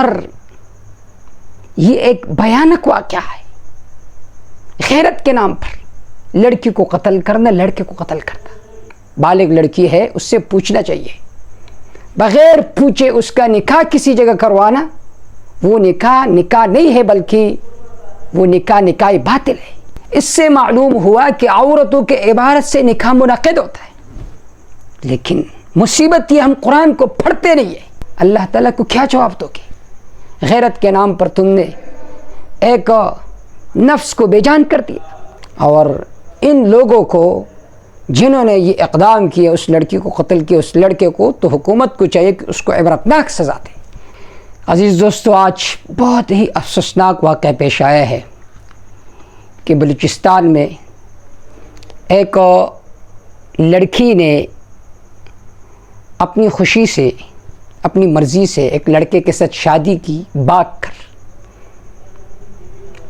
اور یہ ایک بھیانک واقعہ ہے، غیرت کے نام پر لڑکی کو قتل کرنا، لڑکے کو قتل کرنا۔ بالغ لڑکی ہے، اس سے پوچھنا چاہیے، بغیر پوچھے اس کا نکاح کسی جگہ کروانا، وہ نکاح نہیں ہے بلکہ وہ نکاح باطل ہے۔ اس سے معلوم ہوا کہ عورتوں کے عبارت سے نکاح منعقد ہوتا ہے، لیکن مصیبت یہ ہم قرآن کو پڑھتے نہیں ہیں۔ اللہ تعالیٰ کو کیا جواب دو گے؟ غیرت کے نام پر تم نے ایک نفس کو بے جان کر دیا، اور ان لوگوں کو جنہوں نے یہ اقدام کیا، اس لڑکی کو قتل کیا، اس لڑکے کو، تو حکومت کو چاہیے کہ اس کو عبرتناک سزا دے۔ عزیز دوستو، آج بہت ہی افسوسناک واقعہ پیش آیا ہے کہ بلوچستان میں ایک لڑکی نے اپنی خوشی سے، اپنی مرضی سے ایک لڑکے کے ساتھ شادی کی بھاگ کر،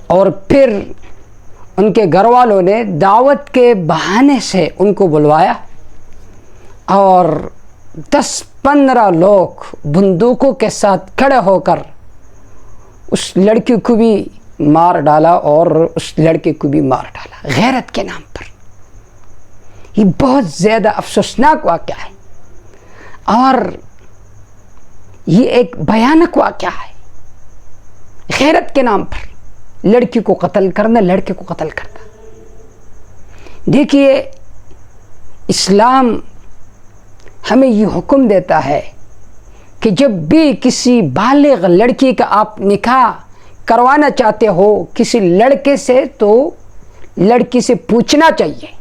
اور پھر ان کے گھر والوں نے دعوت کے بہانے سے ان کو بلوایا، اور 10-15 لوگ بندوقوں کے ساتھ کھڑے ہو کر اس لڑکی کو بھی مار ڈالا اور اس لڑکے کو بھی مار ڈالا، غیرت کے نام پر۔ یہ بہت زیادہ افسوسناک واقعہ ہے، اور یہ ایک بھیانک واقعہ ہے، غیرت کے نام پر لڑکی کو قتل کرنا، لڑکے کو قتل کرنا۔ دیکھیے، اسلام ہمیں یہ حکم دیتا ہے کہ جب بھی کسی بالغ لڑکی کا آپ نکاح کروانا چاہتے ہو کسی لڑکے سے، تو لڑکی سے پوچھنا چاہیے،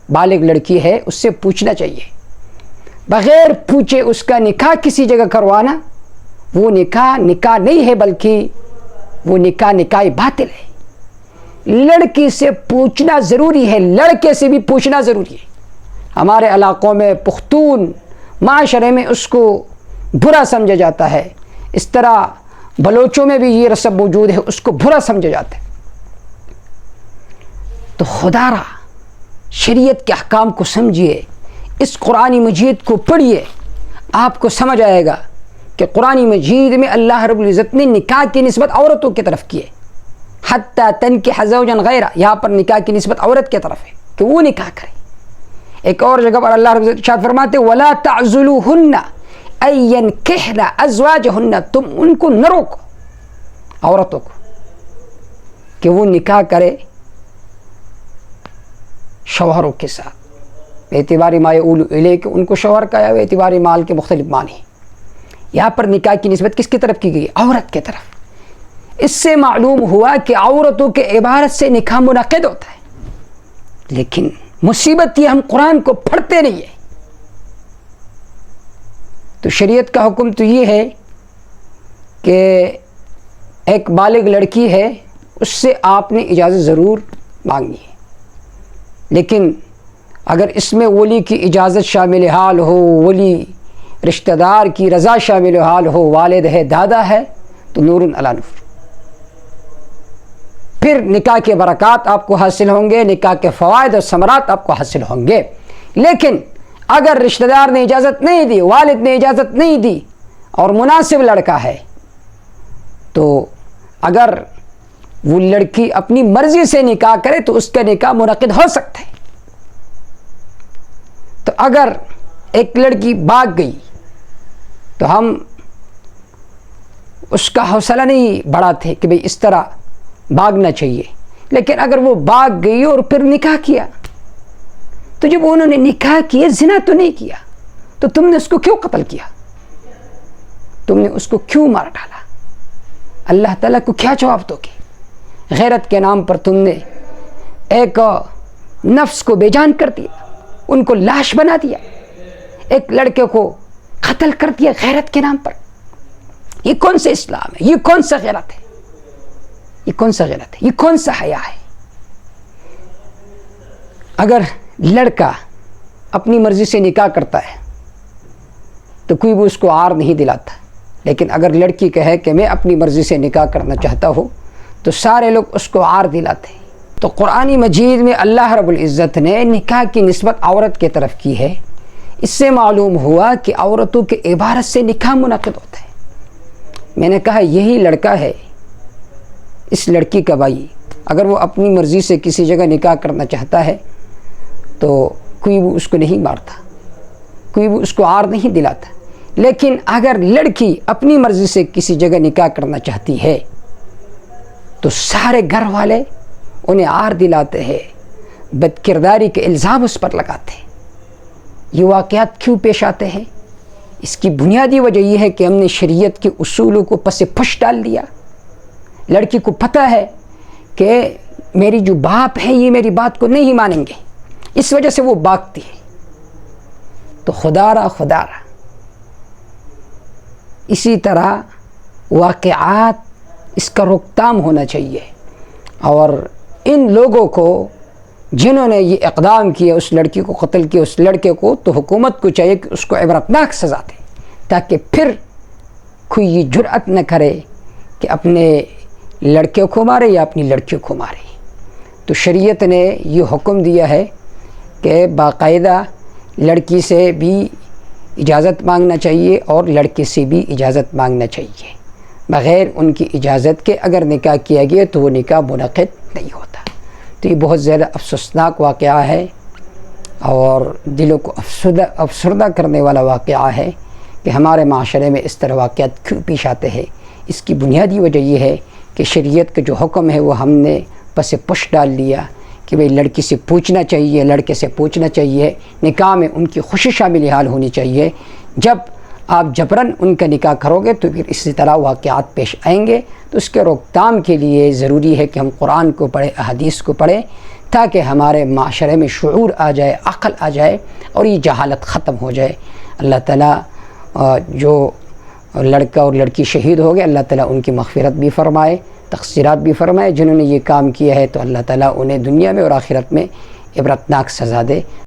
بالغ لڑکی ہے اس سے پوچھنا چاہیے، بغیر پوچھے اس کا نکاح کسی جگہ کروانا، وہ نکاح نہیں ہے بلکہ وہ نکاح باطل ہے۔ لڑکی سے پوچھنا ضروری ہے، لڑکے سے بھی پوچھنا ضروری ہے۔ ہمارے علاقوں میں، پختون معاشرے میں اس کو برا سمجھا جاتا ہے، اس طرح بلوچوں میں بھی یہ رسم موجود ہے، اس کو برا سمجھا جاتا ہے۔ تو خدا را شریعت کے احکام کو سمجھیے، اس قرآن مجید کو پڑھیے، آپ کو سمجھ آئے گا کہ قرآن مجید میں اللہ رب العزت نے نکاح کی نسبت عورتوں کی طرف کی ہے، حتی تنکح زوجا غیرہ، یہاں پر نکاح کی نسبت عورت کی طرف ہے کہ وہ نکاح کرے۔ ایک اور جگہ پر اللہ رب العزت ارشاد فرماتے وَلَا تَعْزُلُوهُنَّ أَن يَنكِحْنَ أَزْوَاجَهُنَّ، تم ان کو نہ روکو، عورتوں کو، کہ وہ نکاح کرے شوہروں کے ساتھ، اعتباری ما یؤول الیہ، کہ ان کو شوہر کا یا اعتباری مال کے مختلف معنی۔ یہاں پر نکاح کی نسبت کس کی طرف کی گئی؟ عورت کی طرف۔ اس سے معلوم ہوا کہ عورتوں کے عبارت سے نکاح منعقد ہوتا ہے، لیکن مصیبت یہ ہم قرآن کو پڑھتے نہیں ہیں۔ تو شریعت کا حکم تو یہ ہے کہ ایک بالغ لڑکی ہے، اس سے آپ نے اجازت ضرور مانگنی ہے، لیکن اگر اس میں ولی کی اجازت شامل حال ہو، ولی رشتہ دار کی رضا شامل حال ہو، والد ہے، دادا ہے، تو نور علی نور، پھر نکاح کے برکات آپ کو حاصل ہوں گے، نکاح کے فوائد اور ثمرات آپ کو حاصل ہوں گے۔ لیکن اگر رشتہ دار نے اجازت نہیں دی، والد نے اجازت نہیں دی، اور مناسب لڑکا ہے، تو اگر وہ لڑکی اپنی مرضی سے نکاح کرے تو اس کا نکاح منعقد ہو سکتا ہے۔ تو اگر ایک لڑکی بھاگ گئی تو ہم اس کا حوصلہ نہیں بڑھاتے کہ بھئی اس طرح بھاگنا چاہیے، لیکن اگر وہ بھاگ گئی اور پھر نکاح کیا، تو جب انہوں نے نکاح کیا، زنا تو نہیں کیا، تو تم نے اس کو کیوں قتل کیا؟ تم نے اس کو کیوں مار ڈالا؟ اللہ تعالیٰ کو کیا جواب دو گے؟ غیرت کے نام پر تم نے ایک نفس کو بے جان کر دیا، ان کو لاش بنا دیا، ایک لڑکے کو قتل کر دیا غیرت کے نام پر۔ یہ کون سا اسلام ہے؟ یہ کون سا غیرت ہے؟ یہ کون سا غیرت ہے؟ یہ کون سا حیا ہے؟ اگر لڑکا اپنی مرضی سے نکاح کرتا ہے تو کوئی بھی اس کو عار نہیں دلاتا، لیکن اگر لڑکی کہے کہ میں اپنی مرضی سے نکاح کرنا چاہتا ہوں تو سارے لوگ اس کو عار دلاتے ہیں۔ تو قرآن مجید میں اللہ رب العزت نے نکاح کی نسبت عورت کی طرف کی ہے، اس سے معلوم ہوا کہ عورتوں کے عبارت سے نکاح منعقد ہوتا ہے۔ میں نے کہا یہی لڑکا ہے اس لڑکی کا بھائی، اگر وہ اپنی مرضی سے کسی جگہ نکاح کرنا چاہتا ہے تو کوئی وہ اس کو نہیں مارتا، کوئی وہ اس کو عار نہیں دلاتا، لیکن اگر لڑکی اپنی مرضی سے کسی جگہ نکاح کرنا چاہتی ہے تو سارے گھر والے انہیں عار دلاتے ہیں، بد کرداری کے الزام اس پر لگاتے ہیں۔ یہ واقعات کیوں پیش آتے ہیں؟ اس کی بنیادی وجہ یہ ہے کہ ہم نے شریعت کے اصولوں کو پس پش ڈال دیا۔ لڑکی کو پتہ ہے کہ میری جو باپ ہے یہ میری بات کو نہیں مانیں گے، اس وجہ سے وہ بھاگتی ہے۔ تو خدا را اسی طرح واقعات اس کا روکتھام ہونا چاہیے، اور ان لوگوں کو جنہوں نے یہ اقدام کیا، اس لڑکی کو قتل کیا، اس لڑکے کو، تو حکومت کو چاہیے کہ اس کو عبرتناک سزا دے، تاکہ پھر کوئی یہ جرأت نہ کرے کہ اپنے لڑکے کو مارے یا اپنی لڑکیوں کو مارے۔ تو شریعت نے یہ حکم دیا ہے کہ باقاعدہ لڑکی سے بھی اجازت مانگنا چاہیے اور لڑکے سے بھی اجازت مانگنا چاہیے۔ بغیر ان کی اجازت کے اگر نکاح کیا گیا تو وہ نکاح منعقد نہیں ہوتا۔ تو یہ بہت زیادہ افسوسناک واقعہ ہے اور دلوں کو افسردہ کرنے والا واقعہ ہے کہ ہمارے معاشرے میں اس طرح واقعات کیوں پیش آتے ہیں۔ اس کی بنیادی وجہ یہ ہے کہ شریعت کا جو حکم ہے وہ ہم نے پس پش ڈال لیا کہ بھئی لڑکی سے پوچھنا چاہیے، لڑکے سے پوچھنا چاہیے، نکاح میں ان کی خوشی شامل حال ہونی چاہیے۔ جب آپ جبراً ان کا نکاح کرو گے تو پھر اسی طرح واقعات پیش آئیں گے۔ تو اس کے روکتھام کے لیے ضروری ہے کہ ہم قرآن کو پڑھیں، احادیث کو پڑھیں، تاکہ ہمارے معاشرے میں شعور آ جائے، عقل آ جائے اور یہ جہالت ختم ہو جائے۔ اللہ تعالیٰ جو لڑکا اور لڑکی شہید ہو گئے، اللہ تعالیٰ ان کی مغفرت بھی فرمائے، تقصیرات بھی فرمائے۔ جنہوں نے یہ کام کیا ہے تو اللہ تعالیٰ انہیں دنیا میں اور آخرت میں عبرتناک سزا دے۔